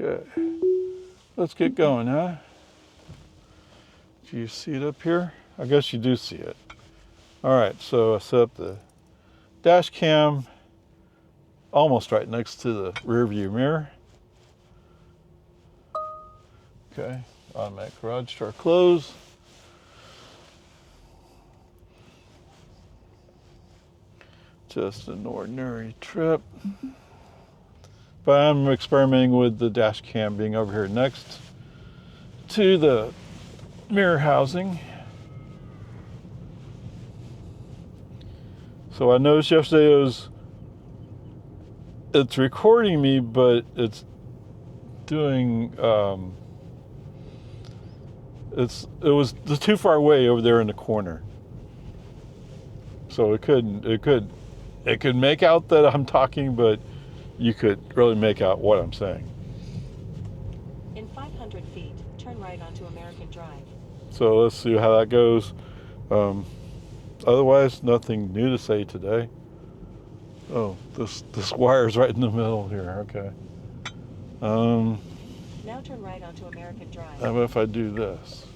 Okay, let's get going, huh? Do you see it up here? I guess you do see it. All right, so I set up the dash cam almost right next to the rear view mirror. Okay, automatic garage door close. Just an ordinary trip. But I'm experimenting with the dash cam being over here next to the mirror housing. So I noticed yesterday it's recording me, but it's doing, it was too far away over there in the corner. So it could make out that I'm talking, but you could really make out what I'm saying. In 500 feet, turn right onto American Drive. So let's see how that goes. Otherwise, nothing new to say today. Oh, this wire's right in the middle here. Okay. Now turn right onto American Drive. How about if I do this?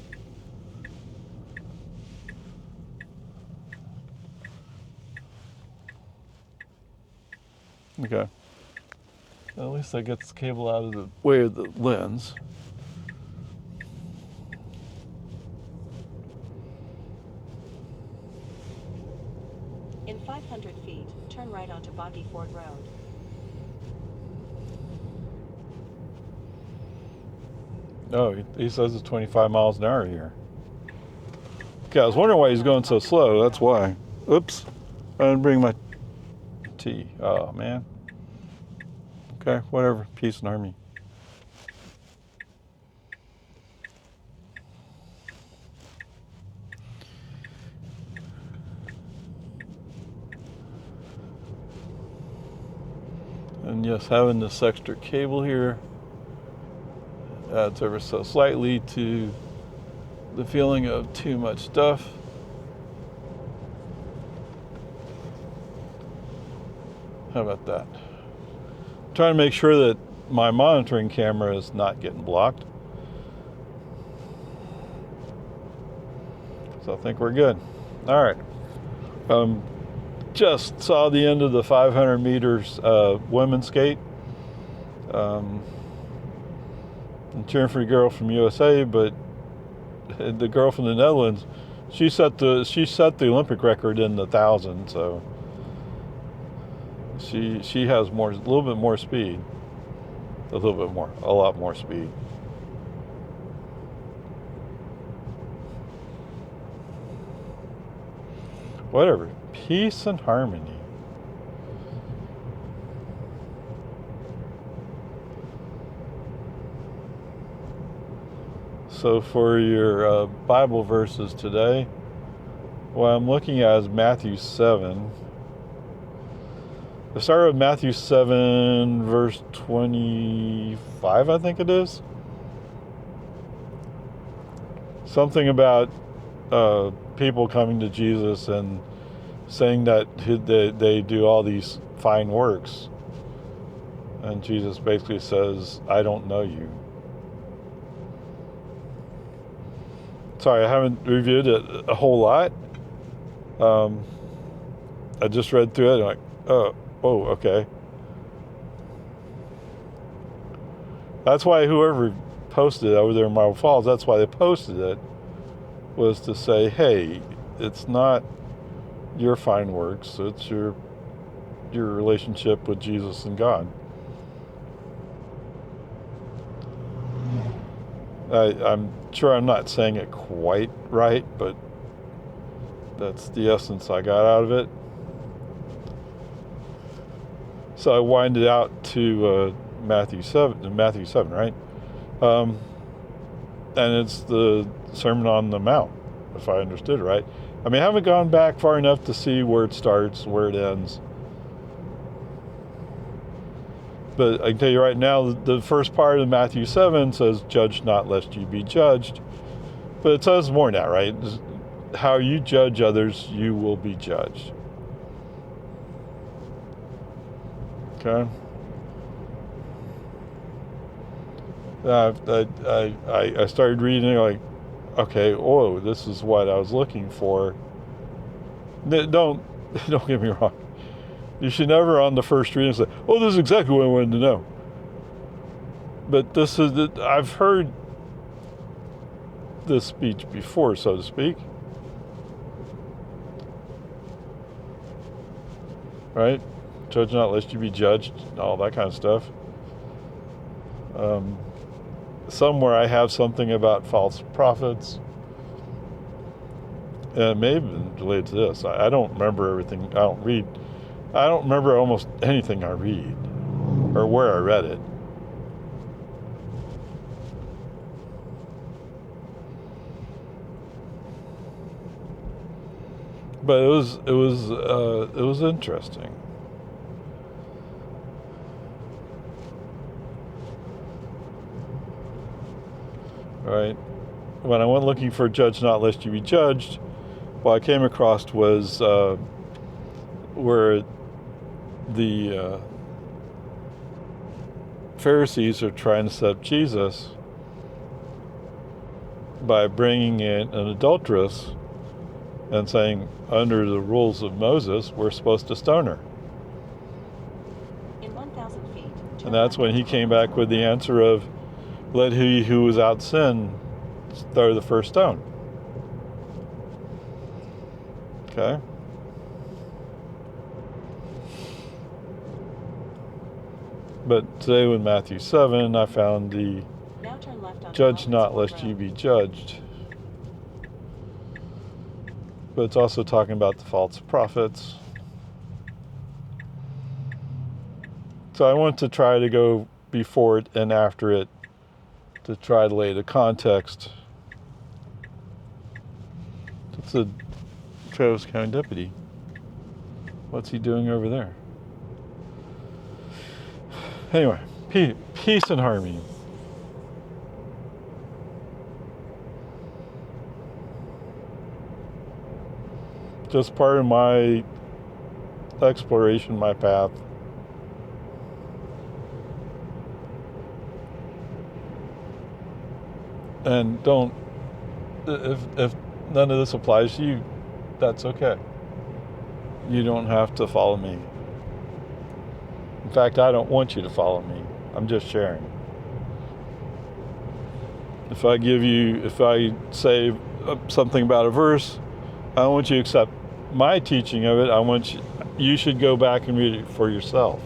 Okay. At least I get this cable out of the way of the lens. In 500 feet, turn right onto Boggy Ford Road. Oh, he says it's 25 miles an hour here. Okay, I was wondering why he's going so slow. That's why. Oops. I didn't bring my tea. Oh, man. Okay, whatever. Peace and harmony. And yes, having this extra cable here adds ever so slightly to the feeling of too much stuff. How about that? Trying to make sure that my monitoring camera is not getting blocked. So I think we're good. All right. Just saw the end of the 500 meters women's skate. I'm cheering for the girl from USA, but the girl from the Netherlands, she set the Olympic record in the 1,000. So she has a little bit more speed, a lot more speed. Whatever, peace and harmony. So for your Bible verses today, what I'm looking at is Matthew 7. I started with Matthew 7, verse 25, I think it is. Something about people coming to Jesus and saying that they do all these fine works. And Jesus basically says, I don't know you. Sorry, I haven't reviewed it a whole lot. I just read through it and I'm like, oh, okay. That's why whoever posted it over there in Marble Falls, that's why they posted it, was to say, hey, it's not your fine works, it's your relationship with Jesus and God. I'm sure I'm not saying it quite right, but that's the essence I got out of it. So I winded out to Matthew 7, right? And it's the Sermon on the Mount, if I understood it right. I mean, I haven't gone back far enough to see where it starts, where it ends. But I can tell you right now, the first part of Matthew 7 says, judge not lest you be judged. But it says more than that, right? How you judge others, you will be judged. Okay? I started reading like, okay, oh, this is what I was looking for. Don't get me wrong. You should never on the first reading say, oh, this is exactly what I wanted to know. But this is, I've heard this speech before, so to speak. Right? Judge not lest you be judged, all that kind of stuff. Somewhere I have something about false prophets. And it may have been related to this. I don't remember everything. I don't remember almost anything I read or where I read it. But it was interesting. Right? When I went looking for judge not lest you be judged, what I came across was where the Pharisees are trying to set up Jesus by bringing in an adulteress and saying, under the rules of Moses, we're supposed to stone her. In 1,000 feet. And that's when he came back with the answer of, let he who is without sin throw the first stone. Okay? But today with Matthew 7, I found the Now turn left onto judge not Road. lest you be judged. But it's also talking about the false prophets. So I want to try to go before it and after it to try to lay the context. It's a Travis County deputy. What's he doing over there? Anyway, peace and harmony. Just part of my exploration, my path. And don't, if none of this applies to you, that's okay. You don't have to follow me. In fact, I don't want you to follow me. I'm just sharing. If I say something about a verse, I want you to accept my teaching of it. You should go back and read it for yourself.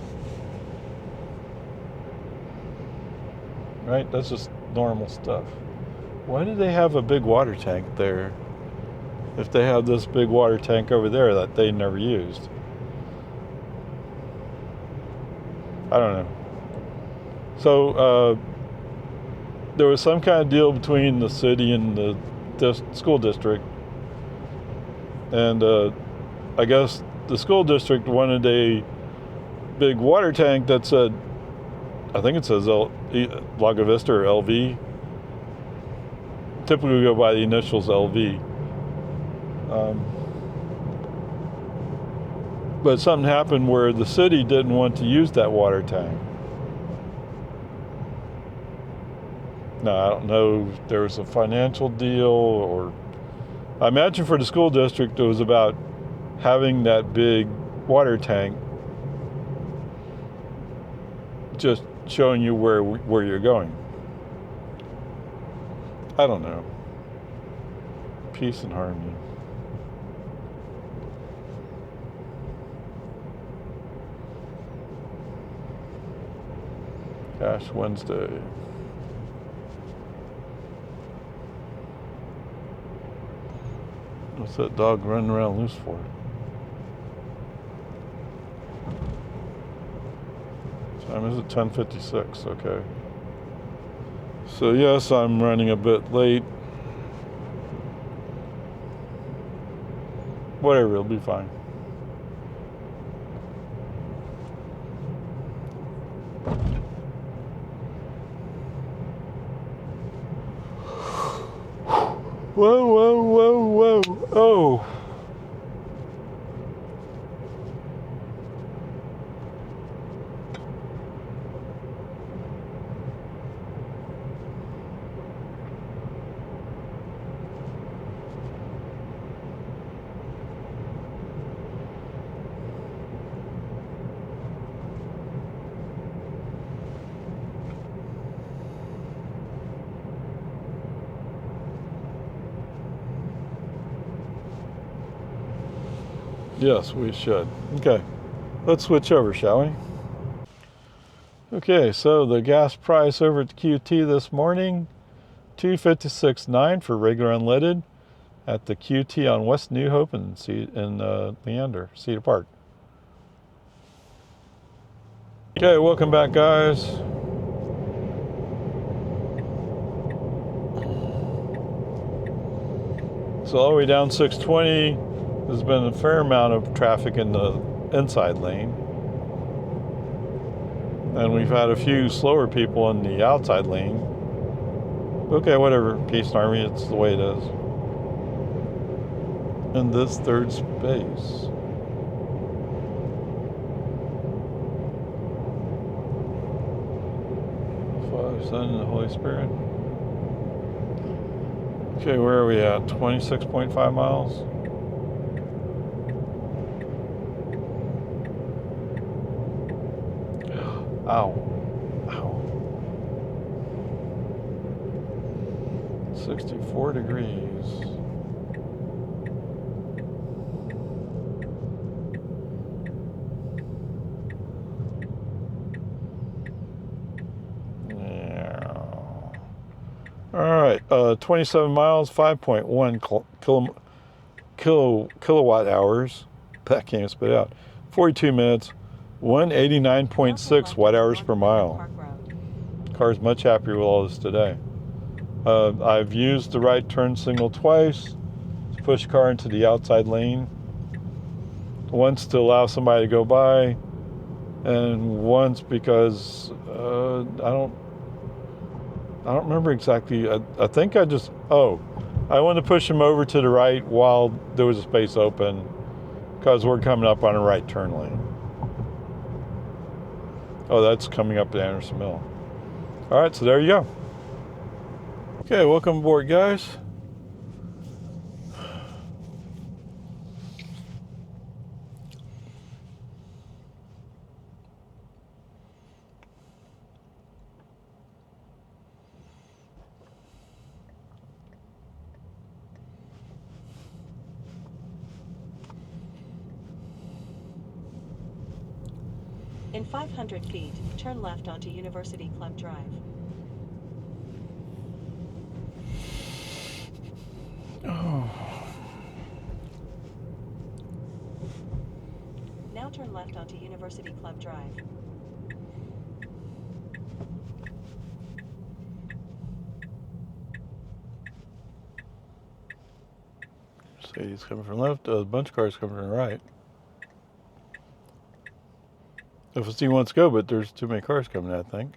Right? That's just normal stuff. Why do they have a big water tank there if they have this big water tank over there that they never used? I don't know. So there was some kind of deal between the city and the school district, and I guess the school district wanted a big water tank that said, I think it says Lago Vista or LV. Typically we go by the initials LV. But something happened where the city didn't want to use that water tank. Now, I don't know if there was a financial deal, or I imagine for the school district it was about having that big water tank, just showing you where you're going. I don't know. Peace and harmony. Ash Wednesday. What's that dog running around loose for? Time is it? 10:56. Okay. So yes, I'm running a bit late. Whatever, it'll be fine. Whoa, whoa, whoa, whoa. Oh. Yes, we should. Okay, let's switch over, shall we? Okay, so the gas price over at QT this morning, $2.56.9 for regular unleaded at the QT on West New Hope and Leander, Cedar Park. Okay, welcome back, guys. So all the way down 620, there's been a fair amount of traffic in the inside lane. And we've had a few slower people in the outside lane. Okay, whatever, Peace and Army, it's the way it is. In this third space. Father, Son, and the Holy Spirit. Okay, where are we at? 26.5 miles? Ow. Ow. 64 degrees. Yeah. All right, 27 miles, 5.1 kilowatt hours. That can't spit out. 42 minutes, 189.6 watt hours per mile. Car's much happier with all this today. I've used the right turn signal twice to push car into the outside lane. Once to allow somebody to go by, and once because I don't remember exactly. I think I wanted to push him over to the right while there was a space open because we're coming up on a right turn lane. Oh, that's coming up to Anderson Mill. All right, so there you go. Okay, welcome aboard, guys. In 500 feet, turn left onto University Club Drive. Oh. Now turn left onto University Club Drive. See, he's coming from left, a bunch of cars coming from the right. FSD wants to go, but there's too many cars coming, I think.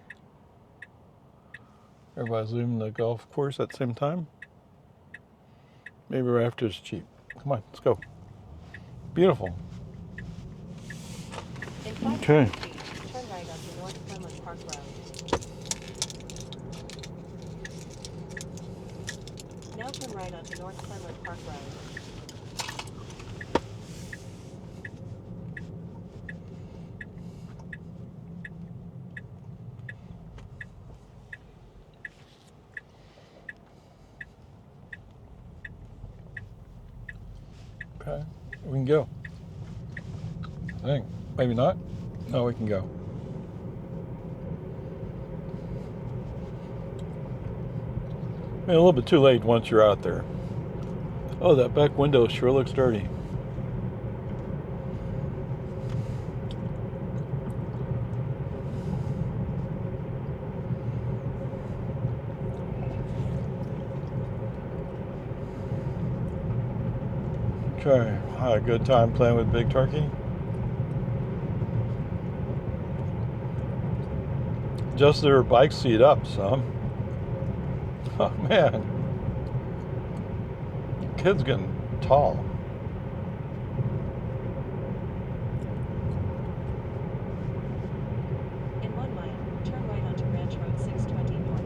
Everybody's leaving the golf course at the same time. Maybe right after it's cheap. Come on, let's go. Beautiful. In 500 Okay. feet, turn right onto North Clemens Park Road. Now turn right onto North Clemens Park Road. Okay, we can go. I think. Maybe not. No, we can go. I mean, a little bit too late once you're out there. Oh, that back window sure looks dirty. Okay, had a good time playing with Big Turkey. Just their bike seat up some. Oh man, kid's getting tall. In 1 mile, turn right onto Ranch Road 620 North.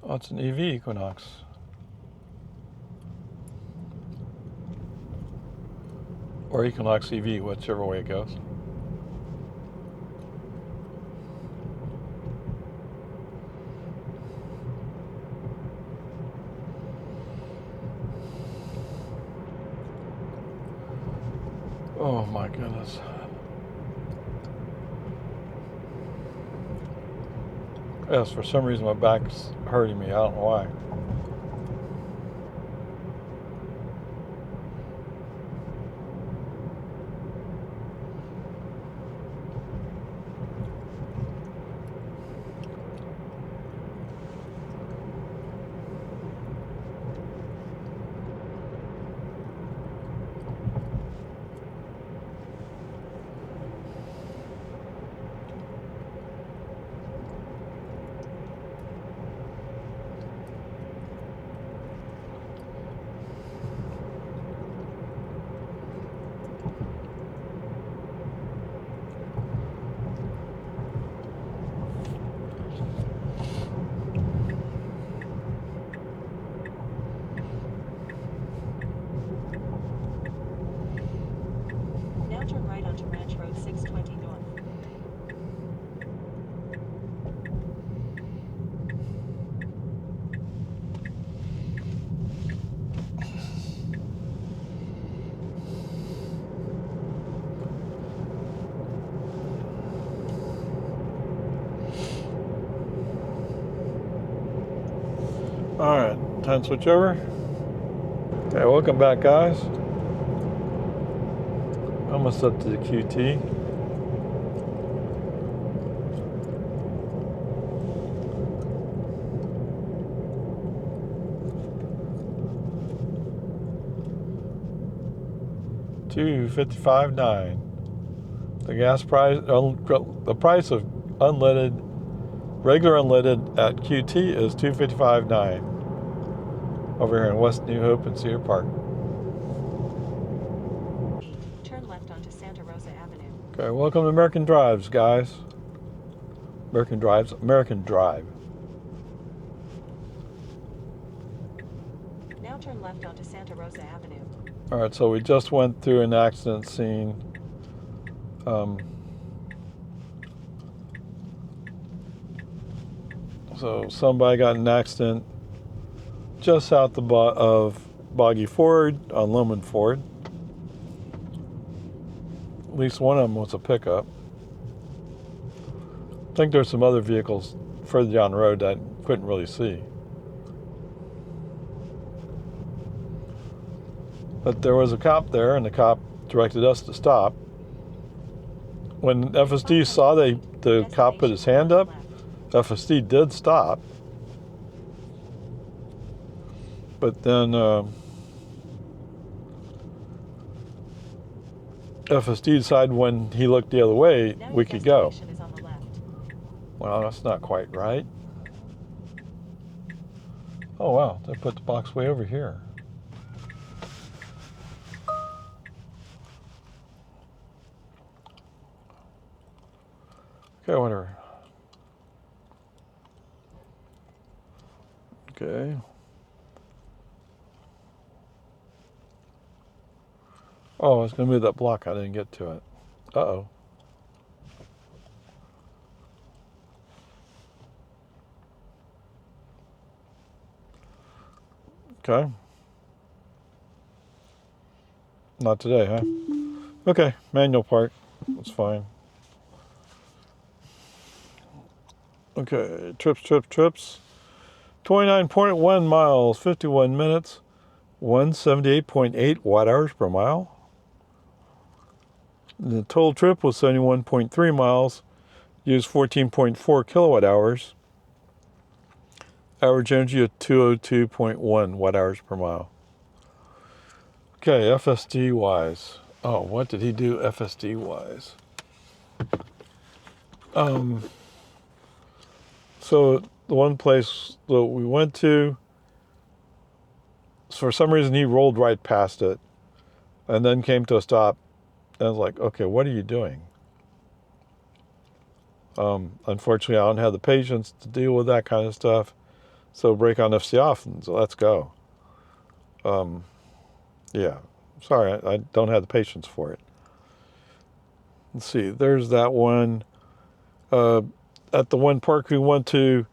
Oh, it's an EV Equinox. Or you can lock CV, whichever way it goes. Oh my goodness. Yes, for some reason my back's hurting me. I don't know why. Now turn right onto Ranch Road 620 North. Alright, time to switch over. Okay, welcome back, guys. Almost up to the QT. $2.55.9. The gas price, the price of unleaded, regular unleaded at QT is $2.55.9 over here in West New Hope and Cedar Park. Turn left onto Santa Rosa Avenue. Okay, welcome to American Drives, guys. American Drives, American Drive. Now turn left onto Santa Rosa Avenue. All right, so we just went through an accident scene. So somebody got in an accident just south of Boggy Ford on Loman Ford. At least one of them was a pickup. I think there's some other vehicles further down the road that I couldn't really see. But there was a cop there, and the cop directed us to stop. When FSD saw the cop put his hand up, FSD did stop. But then FSD decided when he looked the other way, we could go. Well, that's not quite right. Oh, wow, they put the box way over here. Okay, whatever. Okay. Oh, I was going to move that block. I didn't get to it. Uh-oh. Okay. Not today, huh? Okay, manual park. That's fine. Okay, trips. 29.1 miles, 51 minutes, 178.8 watt hours per mile. The total trip was 71.3 miles, used 14.4 kilowatt hours. Average energy of 202.1 watt hours per mile. Okay, FSD wise. Oh, what did he do FSD wise? So the one place that we went to, for some reason he rolled right past it and then came to a stop. And I was like, okay, what are you doing? Unfortunately, I don't have the patience to deal with that kind of stuff. So break on FC off, and so let's go. Yeah, Sorry, I don't have the patience for it. Let's see. There's that one. At the one park we went to,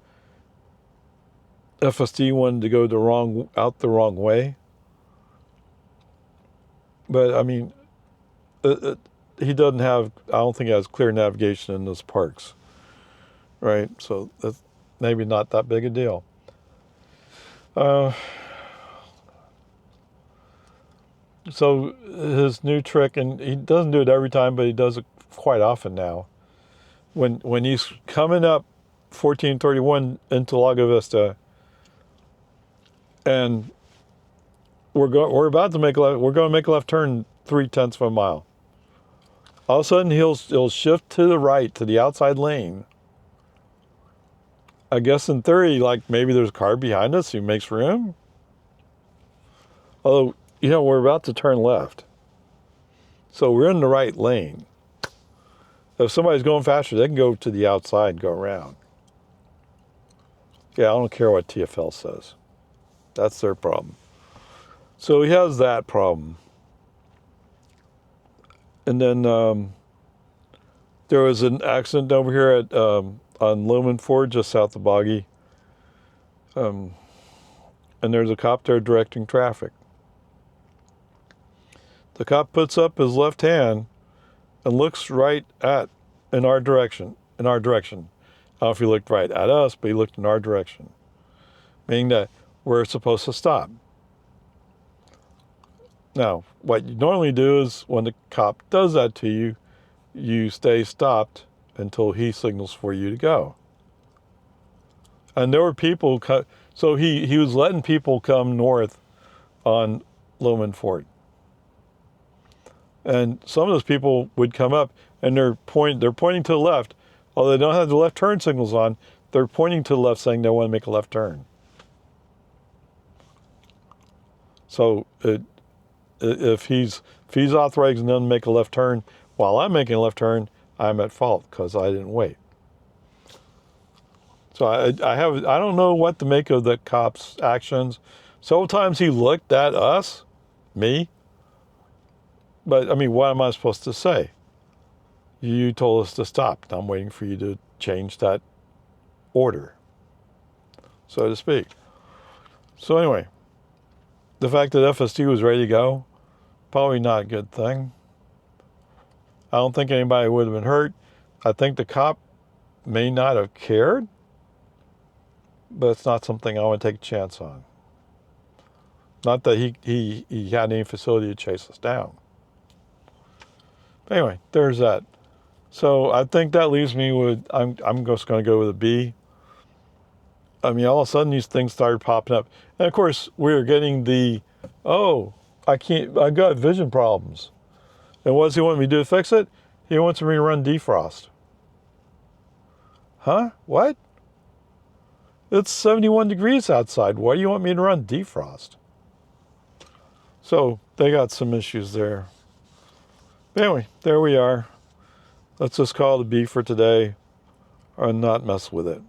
FSD wanted to go out the wrong way. But I mean, he doesn't have. I don't think he has clear navigation in those parks, right? So that's maybe not that big a deal. So his new trick, and he doesn't do it every time, but he does it quite often now. When he's coming up 1431 into Lago Vista, and we're about to make we're going to make a left turn 0.3 of a mile. All of a sudden he'll shift to the right to the outside lane. I guess in theory, like maybe there's a car behind us who makes room. Although, we're about to turn left. So we're in the right lane. If somebody's going faster, they can go to the outside and go around. Yeah, I don't care what TFL says. That's their problem. So he has that problem. And then there was an accident over here at on Loman Ford, just south of Boggy. And there's a cop there directing traffic. The cop puts up his left hand and looks right in our direction. I don't know if he looked right at us, but he looked in our direction, meaning that we're supposed to stop. Now, what you normally do is when the cop does that to you, you stay stopped until he signals for you to go. And there were people, so he was letting people come north on Loman Ford. And some of those people would come up and they're pointing to the left. Although they don't have the left turn signals on, they're pointing to the left saying they want to make a left turn. So if he's authorizing them to make a left turn while I'm making a left turn, I'm at fault because I didn't wait. So I don't know what to make of the cop's actions. Several times he looked at us, me. But I mean, what am I supposed to say? You told us to stop. I'm waiting for you to change that order, so to speak. So anyway, the fact that FSD was ready to go, probably not a good thing. I don't think anybody would have been hurt. I think the cop may not have cared, but it's not something I want to take a chance on. Not that he had any facility to chase us down. But anyway, there's that. So I think that leaves me with, I'm just going to go with a B. I mean, all of a sudden these things started popping up. And of course, we were getting I got vision problems. And what does he want me to do to fix it? He wants me to run defrost. Huh? What? It's 71 degrees outside. Why do you want me to run defrost? So they got some issues there. But anyway, there we are. Let's just call it a B for today and not mess with it.